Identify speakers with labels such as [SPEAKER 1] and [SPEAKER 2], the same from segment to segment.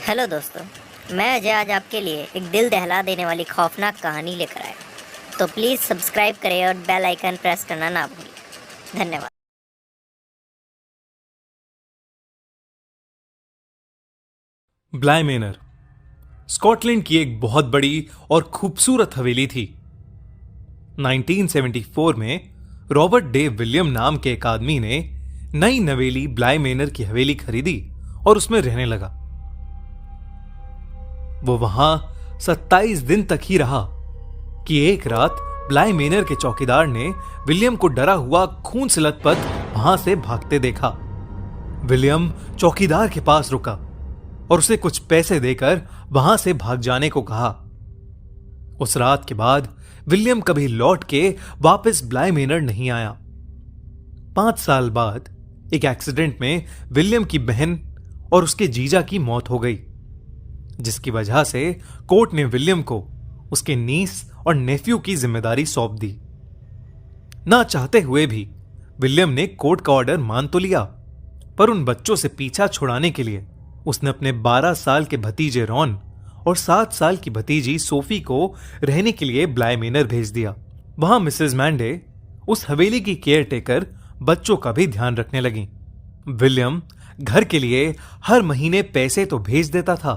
[SPEAKER 1] Hello दोस्तों, मैं अजय आज आपके लिए एक दिल दहला देने वाली खौफनाक कहानी लेकर आया। तो प्लीज़ सब्सक्राइब करें और बेल आइकन प्रेस करना ना भूलें। धन्यवाद।
[SPEAKER 2] ब्लाय मेनर स्कॉटलैंड की एक बहुत बड़ी और खूबसूरत हवेली थी। 1974 में रॉबर्ट डे विलियम नाम के एक आदमी ने नई नवेली ब्लाय मेनर की हवेली खरीदी और उसमें रहने लगा। वो वहां 27 दिन तक ही रहा कि एक रात ब्लाय मेनर के चौकीदार ने विलियम को डरा हुआ खून से लथपथ वहां से भागते देखा। विलियम चौकीदार के पास रुका और उसे कुछ पैसे देकर वहां से भाग जाने को कहा। उस रात के बाद विलियम कभी लौट के वापस ब्लाय मेनर नहीं आया। 5 साल बाद एक एक्सीडेंट में विलियम की बहन और उसके जीजा की मौत हो गई, जिसकी वजह से कोर्ट ने विलियम को उसके नीस और नेफ्यू की जिम्मेदारी सौंप दी। ना चाहते हुए भी विलियम ने कोर्ट का ऑर्डर मान तो लिया, पर उन बच्चों से पीछा छुड़ाने के लिए उसने अपने 12 साल के भतीजे रॉन और 7 साल की भतीजी सोफी को रहने के लिए ब्लाय मेनर भेज दिया। वहां मिसेस मैंडे उस हवेली की केयर टेकर बच्चों का भी ध्यान रखने लगी। विलियम घर के लिए हर महीने पैसे तो भेज देता था,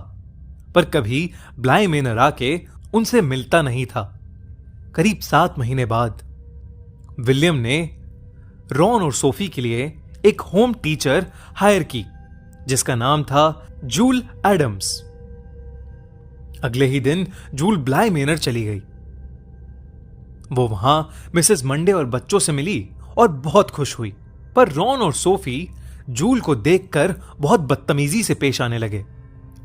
[SPEAKER 2] पर कभी ब्लाय मेनर आके उनसे मिलता नहीं था। करीब 7 महीने बाद विलियम ने रॉन और सोफी के लिए एक होम टीचर हायर की, जिसका नाम था जूल एडम्स। अगले ही दिन जूल ब्लाय मेनर चली गई। वो वहां मिसेस मंडे और बच्चों से मिली और बहुत खुश हुई, पर रॉन और सोफी जूल को देखकर बहुत बदतमीजी से पेश आने लगे।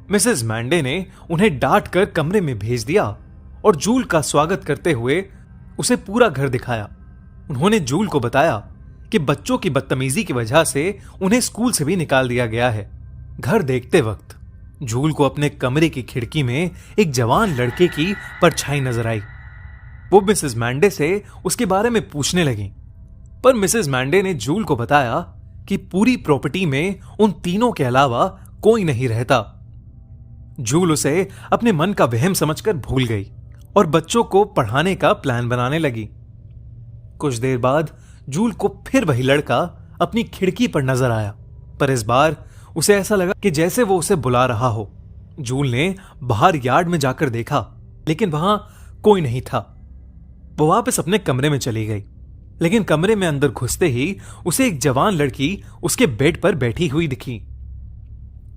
[SPEAKER 2] मिसेस मैंडे ने उन्हें डांट कर कमरे में भेज दिया और जूल का स्वागत करते हुए उसे पूरा घर दिखाया। उन्होंने जूल को बताया कि बच्चों की बदतमीजी की वजह से उन्हें स्कूल से भी निकाल दिया गया है। घर देखते वक्त जूल को अपने कमरे की खिड़की में एक जवान लड़के की परछाई नजर आई। वो मिसेस मैंडे से उसके बारे में पूछने लगी, पर मिसेस मैंडे ने जूल को बताया कि पूरी प्रॉपर्टी में उन तीनों के अलावा कोई नहीं रहता। जूल उसे अपने मन का वहम समझकर भूल गई और बच्चों को पढ़ाने का प्लान बनाने लगी। कुछ देर बाद जूल को फिर वही लड़का अपनी खिड़की पर नजर आया, पर इस बार उसे ऐसा लगा कि जैसे वो उसे बुला रहा हो। जूल ने बाहर यार्ड में जाकर देखा, लेकिन वहां कोई नहीं था। वो वापस अपने कमरे में चली गई, लेकिन कमरे में अंदर घुसते ही उसे एक जवान लड़की उसके बेड पर बैठी हुई दिखी।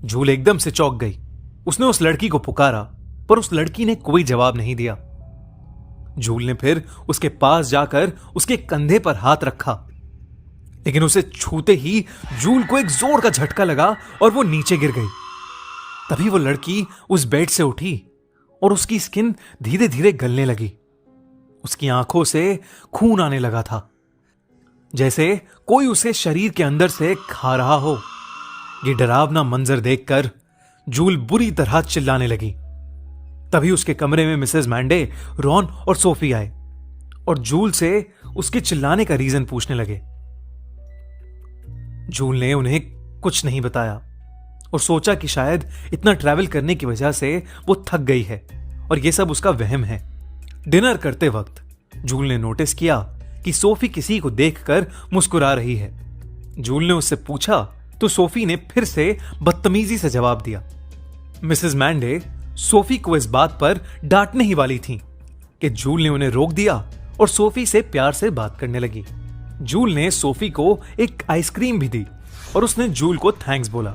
[SPEAKER 2] जूल एकदम से चौंक गई। उसने उस लड़की को पुकारा, पर उस लड़की ने कोई जवाब नहीं दिया। जूल ने फिर उसके पास जाकर उसके कंधे पर हाथ रखा, लेकिन उसे छूते ही जूल को एक जोर का झटका लगा और वो नीचे गिर गई। तभी वो लड़की उस बेड से उठी और उसकी स्किन धीरे धीरे गलने लगी। उसकी आंखों से खून आने लगा था, जैसे कोई उसे शरीर के अंदर से खा रहा हो। ये डरावना मंजर देखकर जूल बुरी तरह चिल्लाने लगी। तभी उसके कमरे में मिसेस मैंडे, रॉन और सोफी आए और जूल से उसके चिल्लाने का रीजन पूछने लगे। जूल ने उन्हें कुछ नहीं बताया और सोचा कि शायद इतना ट्रैवल करने की वजह से वो थक गई है और ये सब उसका वहम है। डिनर करते वक्त जूल ने नोटिस किया कि सोफी किसी को देखकर मुस्कुरा रही है। जूल ने उससे पूछा तो सोफी ने फिर से बदतमीजी से जवाब दिया। मिसेस मैंडे सोफी को इस बात पर डांटने ही वाली थी कि जूल ने उन्हें रोक दिया और सोफी से प्यार से बात करने लगी। जूल ने सोफी को एक आइसक्रीम भी दी और उसने जूल को थैंक्स बोला।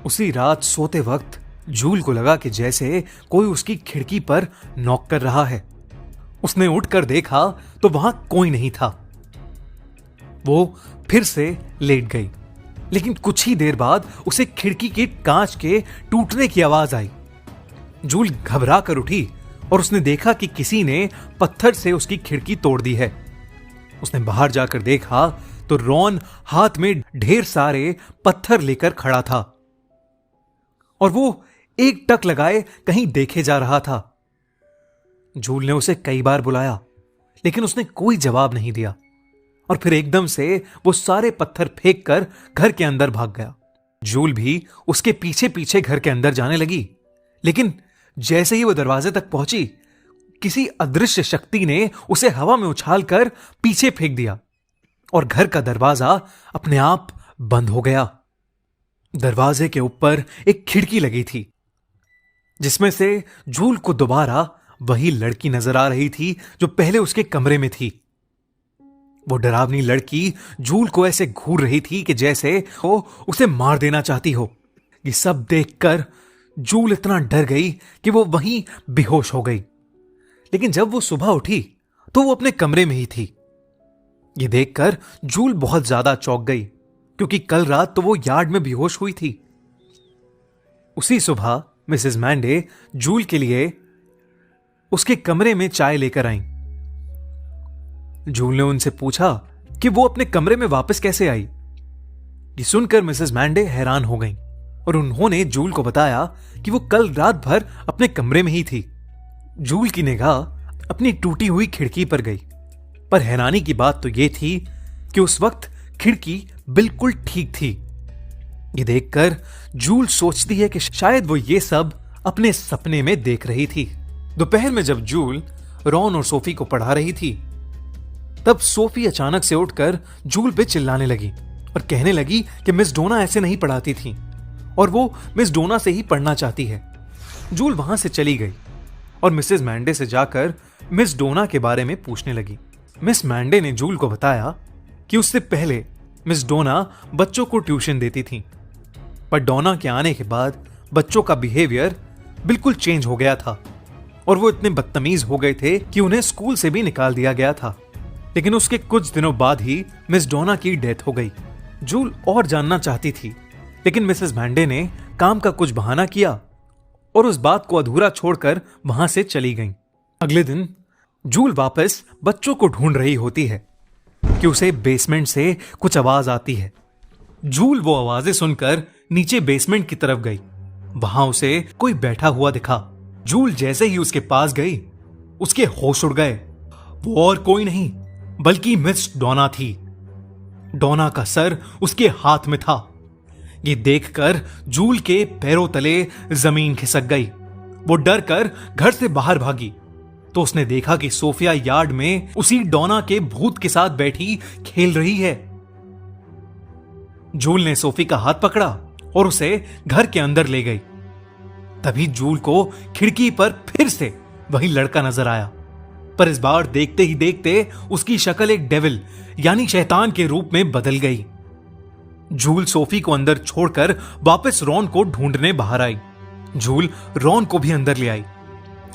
[SPEAKER 2] उसी रात सोते वक्त जूल को लगा कि जैसे कोई उसकी खिड़की पर नॉक कर रहा है। उसने उठकर देखा तो वहां कोई नहीं था। वो फिर से लेट गई, लेकिन कुछ ही देर बाद उसे खिड़की के कांच के टूटने की आवाज आई। जूल घबरा कर उठी और उसने देखा कि किसी ने पत्थर से उसकी खिड़की तोड़ दी है। उसने बाहर जाकर देखा तो रॉन हाथ में ढेर सारे पत्थर लेकर खड़ा था और वो एक टक लगाए कहीं देखे जा रहा था। जूल ने उसे कई बार बुलाया, लेकिन उसने कोई जवाब नहीं दिया और फिर एकदम से वो सारे पत्थर फेंक कर घर के अंदर भाग गया। जूल भी उसके पीछे पीछे घर के अंदर जाने लगी, लेकिन जैसे ही वो दरवाजे तक पहुंची, किसी अदृश्य शक्ति ने उसे हवा में उछालकर पीछे फेंक दिया और घर का दरवाजा अपने आप बंद हो गया। दरवाजे के ऊपर एक खिड़की लगी थी, जिसमें से जूल को दोबारा वही लड़की नजर आ रही थी जो पहले उसके कमरे में थी। वो डरावनी लड़की जूल को ऐसे घूर रही थी कि जैसे वो उसे मार देना चाहती हो। ये सब देखकर जूल इतना डर गई कि वो वहीं बेहोश हो गई। लेकिन जब वो सुबह उठी तो वो अपने कमरे में ही थी। ये देखकर जूल बहुत ज्यादा चौंक गई, क्योंकि कल रात तो वो यार्ड में बेहोश हुई थी। उसी सुबह मिसेस मैंडे जूल के लिए उसके कमरे में चाय लेकर आईं। जूल ने उनसे पूछा कि वो अपने कमरे में वापस कैसे आई। ये सुनकर मिसेस मैंडे हैरान हो गईं और उन्होंने जूल को बताया कि वो कल रात भर अपने कमरे में ही थी। जूल की निगाह अपनी टूटी हुई खिड़की पर गई, पर हैरानी की बात तो यह थी कि उस वक्त खिड़की बिल्कुल ठीक थी। ये देखकर जूल सोचती है कि शायद वो ये सब अपने सपने में देख रही थी। दोपहर में जब जूल रॉन और सोफी को पढ़ा रही थी, तब सोफी अचानक से उठकर जूल पे चिल्लाने लगी और कहने लगी कि मिस डोना ऐसे नहीं पढ़ाती थी और वो मिस डोना से ही पढ़ना चाहती है। जूल वहां से चली गई और मिसेस मैंडे से जाकर मिस डोना के बारे में पूछने लगी। मिस मैंडे ने जूल को बताया कि उससे पहले मिस डोना बच्चों को ट्यूशन देती थी, पर डोना के आने के बाद बच्चों का बिहेवियर बिल्कुल चेंज हो गया था और वो इतने बदतमीज हो गए थे कि उन्हें स्कूल से भी निकाल दिया गया था। लेकिन उसके कुछ दिनों बाद ही मिस डोना की डेथ हो गई। जूल और जानना चाहती थी, लेकिन मिसेस मैंडे ने काम का कुछ बहाना किया और उस बात को अधूरा छोड़कर वहां से चली गई। अगले दिन जूल वापस बच्चों को ढूंढ रही होती है कि उसे बेसमेंट से कुछ आवाज आती है। जूल वो आवाजें सुनकर नीचे बेसमेंट की तरफ गई। वहां उसे कोई बैठा हुआ दिखा। जूल जैसे ही उसके पास गई, उसके होश उड़ गए। वो और कोई नहीं बल्कि मिस डोना थी। डोना का सर उसके हाथ में था। ये देखकर जूल के पैरों तले जमीन खिसक गई। वो डर कर घर से बाहर भागी तो उसने देखा कि सोफिया यार्ड में उसी डोना के भूत के साथ बैठी खेल रही है। जूल ने सोफी का हाथ पकड़ा और उसे घर के अंदर ले गई। तभी जूल को खिड़की पर फिर से वही लड़का नजर आया, पर इस बार देखते ही देखते उसकी शक्ल एक डेविल यानी शैतान के रूप में बदल गई। जूल सोफी को अंदर छोड़कर वापस रॉन को ढूंढने बाहर आई। जूल रॉन को भी अंदर ले आई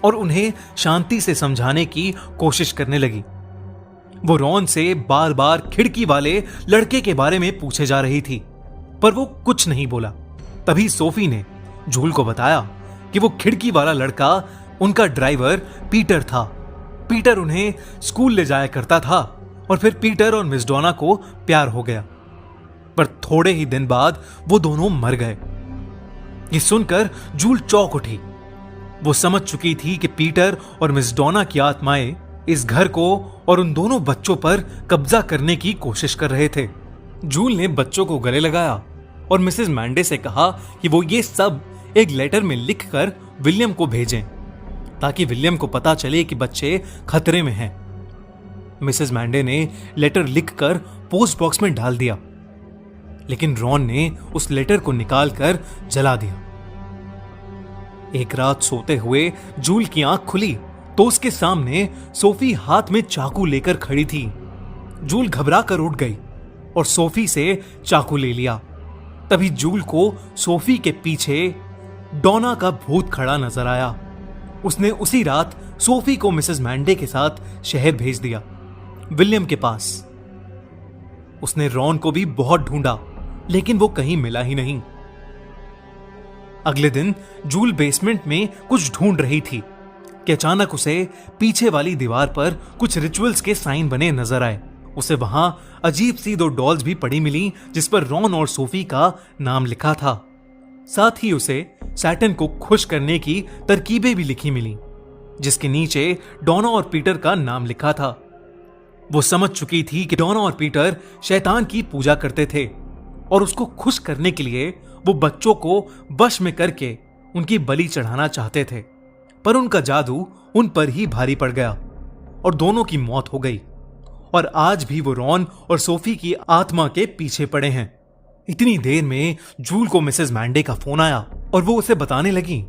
[SPEAKER 2] और उन्हें शांति से समझाने की कोशिश करने लगी। वो रॉन से बार बार खिड़की वाले लड़के के बारे में पूछे जा रही थी, पर वो कुछ नहीं बोला। तभी सोफी ने जूल को बताया कि वो खिड़की वाला लड़का उनका ड्राइवर पीटर था। पीटर उन्हें स्कूल ले जाया करता था और फिर पीटर और मिस डोना को प्यार हो गया, पर थोड़े ही दिन बाद वो दोनों मर गए। ये सुनकर जूल चौंक उठी। वो समझ चुकी थी कि पीटर और मिस डोना की आत्माएं इस घर को और उन दोनों बच्चों पर कब्जा करने की कोशिश कर रहे थे। जूल ने बच्चों को गले लगाया और मिसेस मैंडे से कहा कि वो ये सब एक लेटर में लिखकर विलियम को भेजें, ताकि विलियम को पता चले कि बच्चे खतरे में हैं। मिसेस मैंडे ने लेटर लिखकर पोस्ट बॉक्स में डाल दिया, लेकिन रॉन ने उस लेटर को निकालकर जला दिया। एक रात सोते हुए जूल की आंख खुली तो उसके सामने सोफी हाथ में चाकू लेकर खड़ी थी। जूल घबरा कर उठ गई और सोफी से चाकू ले लिया। तभी जूल को सोफी के पीछे डोना का भूत खड़ा नजर आया। उसने उसी रात सोफी को मिसेस मैंडे के साथ शहर भेज दिया, विलियम के पास। उसने रॉन को भी बहुत ढूंढा, लेकिन वो कहीं मिला ही नहीं। अगले दिन जूल बेसमेंट में कुछ ढूंढ रही थी कि अचानक उसे पीछे वाली दीवार पर कुछ रिचुअल्स के साइन बने नजर आए। उसे वहां अजीब सी 2 डॉल्स भी पड़ी मिली जिस पर रॉन और सोफी का नाम लिखा था। साथ ही उसे सैटन को खुश करने की तरकीबें भी लिखी मिली, जिसके नीचे डोना और पीटर का नाम लिखा था। वो समझ चुकी थी कि डोना और पीटर शैतान की पूजा करते थे और उसको खुश करने के लिए वो बच्चों को वश में करके उनकी बलि चढ़ाना चाहते थे, पर उनका जादू उन पर ही भारी पड़ गया और दोनों की मौत हो गई। और आज भी वो रॉन और सोफी की आत्मा के पीछे पड़े हैं। इतनी देर में जूल को मिसेस मैंडे का फोन आया और वो उसे बताने लगी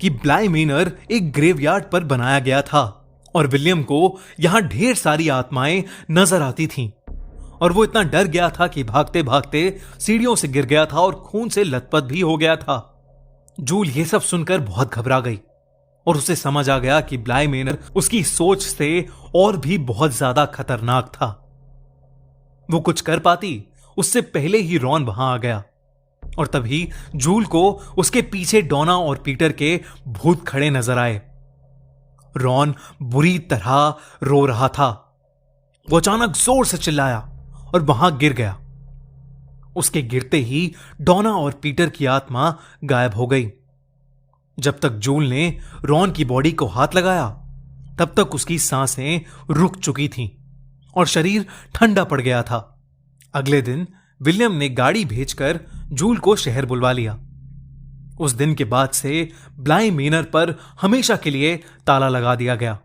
[SPEAKER 2] कि ब्लाई मेनर एक ग्रेवयार्ड पर बनाया गया था और विलियम को यहां ढेर सारी आत्माएं नजर आती थीं। और वो इतना डर गया था कि भागते भागते सीढ़ियों से गिर गया था और खून से लथपथ भी हो गया था। जूल ये सब सुनकर बहुत घबरा गई और उसे समझ आ गया कि ब्लाई मेनर उसकी सोच से और भी बहुत ज्यादा खतरनाक था। वो कुछ कर पाती उससे पहले ही रॉन वहां आ गया और तभी जूल को उसके पीछे डोना और पीटर के भूत खड़े नजर आए। रॉन बुरी तरह रो रहा था। वो अचानक जोर से चिल्लाया और वहां गिर गया। उसके गिरते ही डोना और पीटर की आत्मा गायब हो गई। जब तक जूल ने रॉन की बॉडी को हाथ लगाया तब तक उसकी सांसें रुक चुकी थीं और शरीर ठंडा पड़ गया था। अगले दिन विलियम ने गाड़ी भेजकर जूल को शहर बुलवा लिया। उस दिन के बाद से ब्लाई मेनर पर हमेशा के लिए ताला लगा दिया गया।